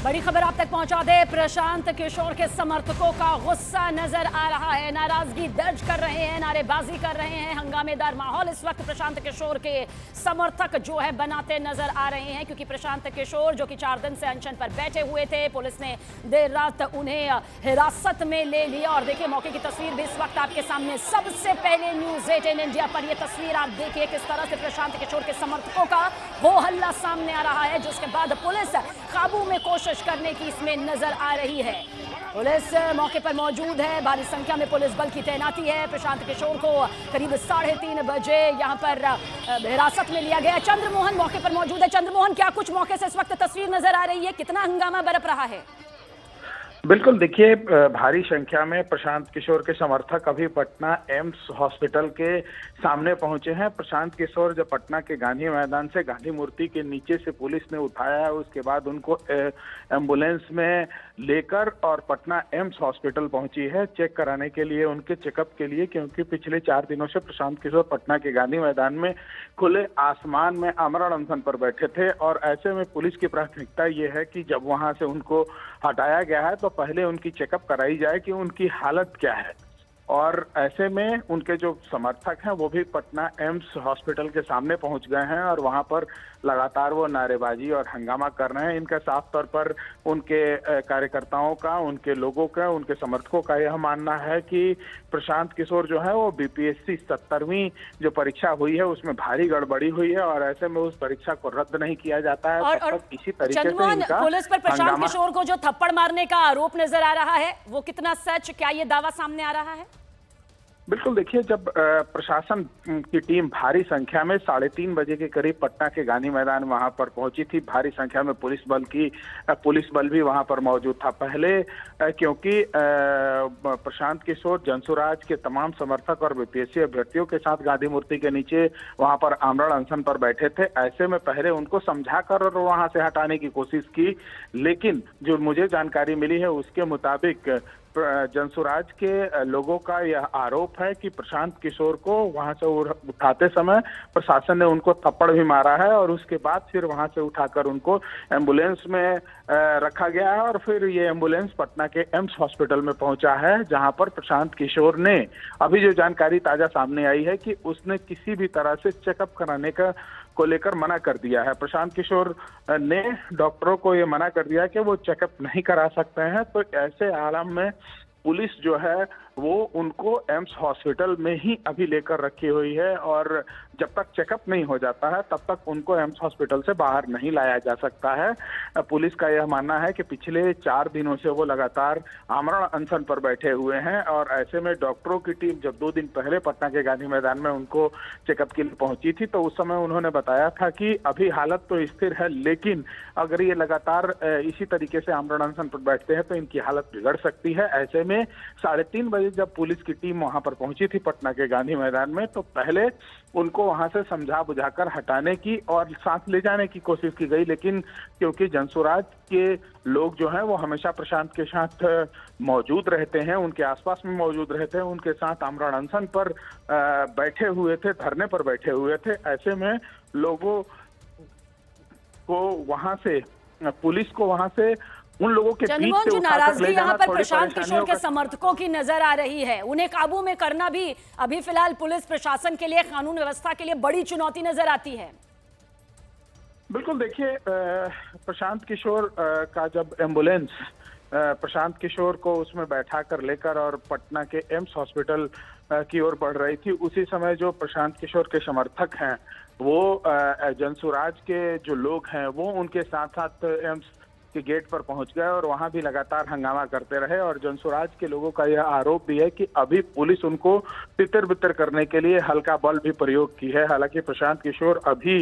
बड़ी खबर आप तक पहुंचा दे। प्रशांत किशोर के समर्थकों का गुस्सा नजर आ रहा है, नाराजगी दर्ज कर रहे हैं, नारेबाजी कर रहे हैं। हंगामेदार माहौल इस वक्त प्रशांत किशोर के समर्थक जो है बनाते नजर आ रहे हैं, क्योंकि प्रशांत किशोर जो कि 4 दिन से अनशन पर बैठे हुए थे, पुलिस ने देर रात उन्हें हिरासत में ले लिया। और देखिए मौके की तस्वीर भी इस वक्त आपके सामने। सबसे पहले न्यूज़ 18 इंडिया पर यह तस्वीर आप देखिए किस तरह से प्रशांत किशोर के समर्थकों का हो हल्ला सामने आ रहा है, जिसके बाद पुलिस काबू में कोशिश करने की इसमें नजर आ रही है। पुलिस मौके पर मौजूद है, भारी संख्या में पुलिस बल की तैनाती है। प्रशांत किशोर को करीब 3:30 बजे यहां पर हिरासत में लिया गया। चंद्रमोहन मौके पर मौजूद है। चंद्रमोहन, क्या कुछ मौके से इस वक्त तस्वीर नजर आ रही है? कितना हंगामा बरप रहा है? बिल्कुल, देखिए भारी संख्या में प्रशांत किशोर के समर्थक अभी पटना एम्स हॉस्पिटल के सामने पहुंचे हैं। प्रशांत किशोर जब पटना के गांधी मैदान से गांधी मूर्ति के नीचे से पुलिस ने उठाया है, उसके बाद उनको एम्बुलेंस में लेकर और पटना एम्स हॉस्पिटल पहुंची है चेक कराने के लिए, उनके चेकअप के लिए, क्योंकि पिछले 4 दिनों से प्रशांत किशोर पटना के गांधी मैदान में खुले आसमान में आमरण अनशन पर बैठे थे। और ऐसे में पुलिस की प्राथमिकता ये है कि जब वहां से उनको हटाया गया है तो पहले उनकी चेकअप कराई जाए कि उनकी हालत क्या है। और ऐसे में उनके जो समर्थक हैं वो भी पटना एम्स हॉस्पिटल के सामने पहुंच गए हैं और वहां पर लगातार वो नारेबाजी और हंगामा कर रहे हैं। इनका साफ तौर पर उनके कार्यकर्ताओं का, उनके लोगों का, उनके समर्थकों का यह मानना है कि प्रशांत किशोर जो है वो बीपीएससी 70वीं जो परीक्षा हुई है उसमें भारी गड़बड़ी हुई है और ऐसे में उस परीक्षा को रद्द नहीं किया जाता है। और इसी तरीके से इनका पुलिस पर प्रशांत किशोर को जो थप्पड़ मारने का आरोप नजर आ रहा है वो कितना सच, क्या ये दावा सामने आ रहा है? बिल्कुल, देखिए जब प्रशासन की टीम भारी संख्या में 3:30 बजे के करीब पटना के गांधी मैदान वहां पर पहुंची थी, भारी संख्या में पुलिस बल भी वहां पर मौजूद था। पहले क्योंकि प्रशांत किशोर, जंसुराज के तमाम समर्थक और बीपीएससी अभ्यर्थियों के साथ गांधी मूर्ति के नीचे वहां पर आमरण अनशन पर बैठे थे, ऐसे में पहले उनको समझाकर और वहां से हटाने की कोशिश की, लेकिन जो मुझे जानकारी मिली है उसके मुताबिक जंसुराज के लोगों का यह आरोप है कि प्रशांत किशोर को वहां से उठाते समय प्रशासन ने उनको थप्पड़ भी मारा है और उसके बाद फिर वहां से उठाकर उनको एम्बुलेंस में रखा गया है और फिर ये एम्बुलेंस पटना के एम्स हॉस्पिटल में पहुंचा है, जहां पर प्रशांत किशोर ने, अभी जो जानकारी ताजा सामने आई है कि उसने किसी भी तरह से चेकअप कराने को लेकर मना कर दिया है। प्रशांत किशोर ने डॉक्टरों को ये मना कर दिया कि वो चेकअप नहीं करा सकते हैं। तो ऐसे आलम में पुलिस जो है वो उनको एम्स हॉस्पिटल में ही अभी लेकर रखी हुई है और जब तक चेकअप नहीं हो जाता है तब तक उनको एम्स हॉस्पिटल से बाहर नहीं लाया जा सकता है। पुलिस का यह मानना है कि पिछले 4 दिनों से वो लगातार आमरण अनशन पर बैठे हुए हैं और ऐसे में डॉक्टरों की टीम जब 2 दिन पहले पटना के गांधी मैदान में उनको चेकअप के लिए पहुंची थी तो उस समय उन्होंने बताया था कि अभी हालत तो स्थिर है, लेकिन अगर ये लगातार इसी तरीके से आमरण अनशन पर बैठते हैं तो इनकी हालत बिगड़ सकती है। ऐसे में 3:30 बजे जब पुलिस की टीम वहां पर पहुंची थी पटना के गांधी मैदान में तो पहले उनको वहां से समझा बुझाकर हटाने की और साथ ले जाने की कोशिश की गई, लेकिन क्योंकि जंसुराज के लोग जो हैं वो हमेशा प्रशांत के साथ मौजूद रहते हैं, उनके आसपास में मौजूद रहते हैं, उनके साथ आमरण अनशन पर बैठे हुए थे, धरने पर बैठे हुए थे। ऐसे में लोगों को वहां से, पुलिस को वहां से उन लोगों के बीच से जो नाराजगी यहाँ पर प्रशांत किशोर के समर्थकों की नजर आ रही है, उन्हें काबू में करना भी अभी फिलहाल पुलिस प्रशासन के लिए, कानून व्यवस्था के लिए बड़ी चुनौती नजर आती है। बिल्कुल, देखिए प्रशांत किशोर का जब एम्बुलेंस प्रशांत किशोर को उसमें बैठा कर लेकर और पटना के एम्स हॉस्पिटल की ओर बढ़ रही थी, उसी समय जो प्रशांत किशोर के समर्थक हैं वो जंसुराज के जो लोग हैं वो उनके साथ साथ एम्स के गेट पर पहुंच गए और वहां भी लगातार हंगामा करते रहे। और जंसुराज के लोगों का यह आरोप भी है कि अभी पुलिस उनको तितर बितर करने के लिए हल्का बल भी प्रयोग की है। हालांकि प्रशांत किशोर अभी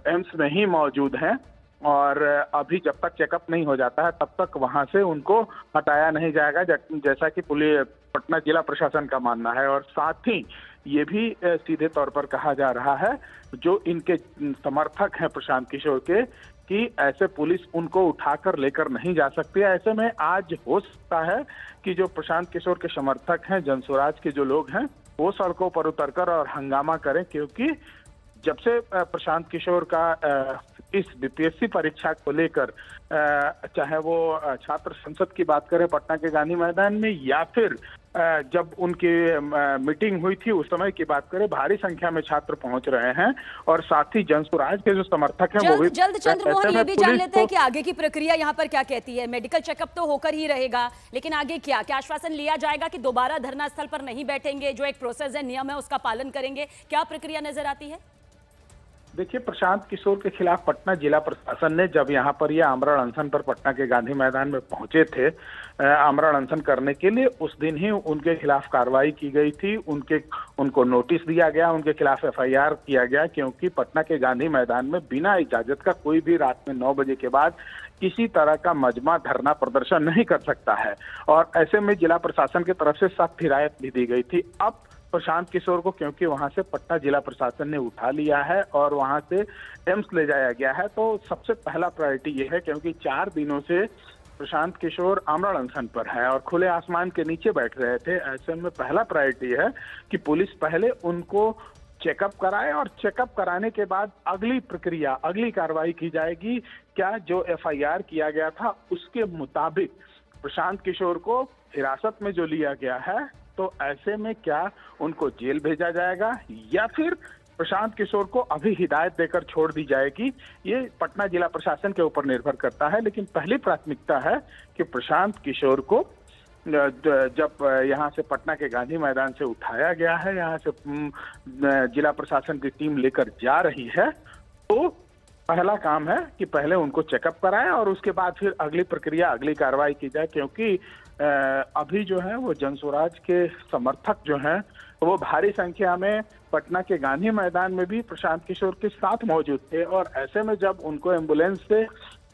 एम्स में ही मौजूद हैं और अभी जब तक चेकअप नहीं हो जाता है तब तक वहां से उनको हटाया नहीं जाएगा, जैसा कि पटना जिला प्रशासन का मानना है। और साथ ही ये भी सीधे तौर पर कहा जा रहा है जो इनके समर्थक हैं प्रशांत किशोर के कि ऐसे पुलिस उनको उठाकर लेकर नहीं जा सकती है। ऐसे में आज हो सकता है कि जो प्रशांत किशोर के समर्थक हैं, जंसुराज के जो लोग हैं, वो सड़कों पर उतरकर और हंगामा करें, क्योंकि जब से प्रशांत किशोर इस बीपीएससी परीक्षा को लेकर चाहे वो छात्र संसद की बात करें पटना के गांधी मैदान में, या फिर जब उनकी मीटिंग हुई थी उस समय की बात करें, भारी संख्या में छात्र पहुंच रहे हैं और साथ ही जनसुराज के जो समर्थक हैं वो भी जल्द चंद्रमोहन ये भी जान लेते हैं कि आगे की प्रक्रिया यहाँ पर क्या कहती है। मेडिकल चेकअप तो होकर ही रहेगा, लेकिन आगे क्या क्या आश्वासन लिया जाएगा कि दोबारा धरना स्थल पर नहीं बैठेंगे, जो एक प्रोसेस है, नियम है, उसका पालन करेंगे? क्या प्रक्रिया नजर आती है? देखिए, प्रशांत किशोर के खिलाफ पटना जिला प्रशासन ने जब यहाँ पर ये आमरण अनशन पर पटना के गांधी मैदान में पहुंचे थे आमरण अनशन करने के लिए, उस दिन ही उनके खिलाफ कार्रवाई की गई थी। उनको नोटिस दिया गया, उनके खिलाफ एफआईआर किया गया, क्योंकि पटना के गांधी मैदान में बिना इजाजत का कोई भी रात में 9 बजे के बाद किसी तरह का मजमा धरना प्रदर्शन नहीं कर सकता है। और ऐसे में जिला प्रशासन की तरफ से सख्त हिदायत भी दी गई थी। अब प्रशांत किशोर को क्योंकि वहां से पटना जिला प्रशासन ने उठा लिया है और वहां से एम्स ले जाया गया है, तो सबसे पहला प्रायोरिटी ये है, क्योंकि 4 दिनों से प्रशांत किशोर आमरण अनशन पर है और खुले आसमान के नीचे बैठ रहे थे। ऐसे में पहला प्रायोरिटी है कि पुलिस पहले उनको चेकअप कराए और चेकअप कराने के बाद अगली प्रक्रिया, अगली कार्रवाई की जाएगी। क्या जो एफआईआर किया गया था उसके मुताबिक प्रशांत किशोर को हिरासत में जो लिया गया है, तो ऐसे में क्या उनको जेल भेजा जाएगा या फिर प्रशांत किशोर को अभी हिदायत देकर छोड़ दी जाएगी, ये पटना जिला प्रशासन के ऊपर निर्भर करता है। लेकिन पहली प्राथमिकता है कि प्रशांत किशोर को जब यहाँ से पटना के गांधी मैदान से उठाया गया है, यहाँ से जिला प्रशासन की टीम लेकर जा रही है, तो पहला काम है कि पहले उनको चेकअप कराएं और उसके बाद फिर अगली प्रक्रिया, अगली कार्रवाई की जाए। क्योंकि अभी जो है वो जनसुराज के समर्थक जो हैं वो भारी संख्या में पटना के गांधी मैदान में भी प्रशांत किशोर के साथ मौजूद थे और ऐसे में जब उनको एम्बुलेंस से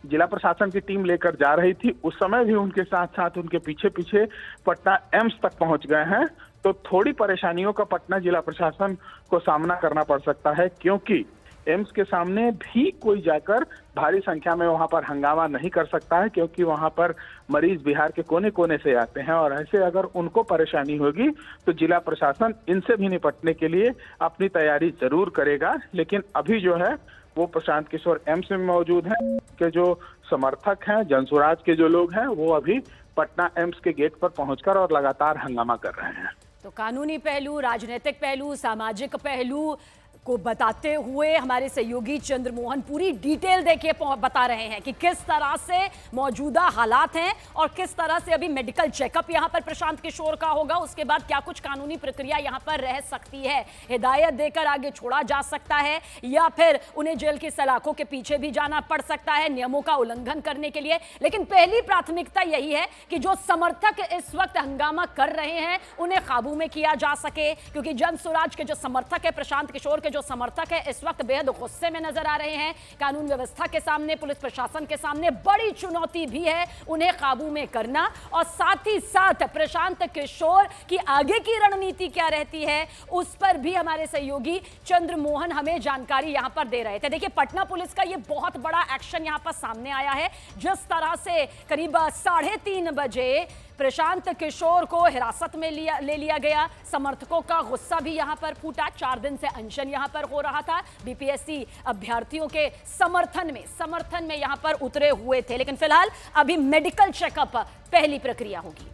जिला प्रशासन की टीम लेकर जा रही थी, उस समय भी उनके साथ साथ उनके पीछे पीछे पटना एम्स तक पहुंच गए हैं। तो थोड़ी परेशानियों का पटना जिला प्रशासन को सामना करना पड़ सकता है, क्योंकि एम्स के सामने भी कोई जाकर भारी संख्या में वहां पर हंगामा नहीं कर सकता है, क्योंकि वहां पर मरीज बिहार के कोने कोने से आते हैं और ऐसे अगर उनको परेशानी होगी तो जिला प्रशासन इनसे भी निपटने के लिए अपनी तैयारी जरूर करेगा। लेकिन अभी जो है वो प्रशांत किशोर एम्स में मौजूद हैं, के जो समर्थक हैं, जनसुराज के जो लोग हैं, वो अभी पटना एम्स के गेट पर पहुंचकर और लगातार हंगामा कर रहे हैं। तो कानूनी पहलू, राजनीतिक पहलू, सामाजिक पहलू को बताते हुए हमारे सहयोगी चंद्रमोहन पूरी डिटेल देके बता रहे हैं कि किस तरह से मौजूदा हालात हैं और किस तरह से अभी मेडिकल चेकअप यहां पर प्रशांत किशोर का होगा, उसके बाद क्या कुछ कानूनी प्रक्रिया यहां पर रह सकती है, हिदायत देकर आगे छोड़ा जा सकता है या फिर उन्हें जेल की सलाखों के पीछे भी जाना पड़ सकता है नियमों का उल्लंघन करने के लिए। लेकिन पहली प्राथमिकता यही है कि जो समर्थक इस वक्त हंगामा कर रहे हैं उन्हें काबू में किया जा सके, क्योंकि जनसुराज के जो समर्थक है, प्रशांत किशोर जो समर्थक है, इस वक्त बेहद गुस्से में नजर आ रहे हैं। कानून व्यवस्था के सामने, पुलिस प्रशासन के सामने बड़ी चुनौती भी है उन्हें काबू में करना, और साथ ही साथ प्रशांत किशोर की आगे की रणनीति क्या रहती है उस पर भी हमारे सहयोगी चंद्रमोहन हमें जानकारी यहां पर दे रहे थे। देखिए, पटना पुलिस का यह बहुत बड़ा एक्शन यहां पर सामने आया है। जिस तरह से करीब 3:30 बजे प्रशांत किशोर को हिरासत में ले लिया गया, समर्थकों का गुस्सा भी यहां पर फूटा। 4 दिन से अनशन यहां पर हो रहा था, बीपीएससी अभ्यर्थियों के समर्थन में यहां पर उतरे हुए थे। लेकिन फिलहाल अभी मेडिकल चेकअप पहली प्रक्रिया होगी।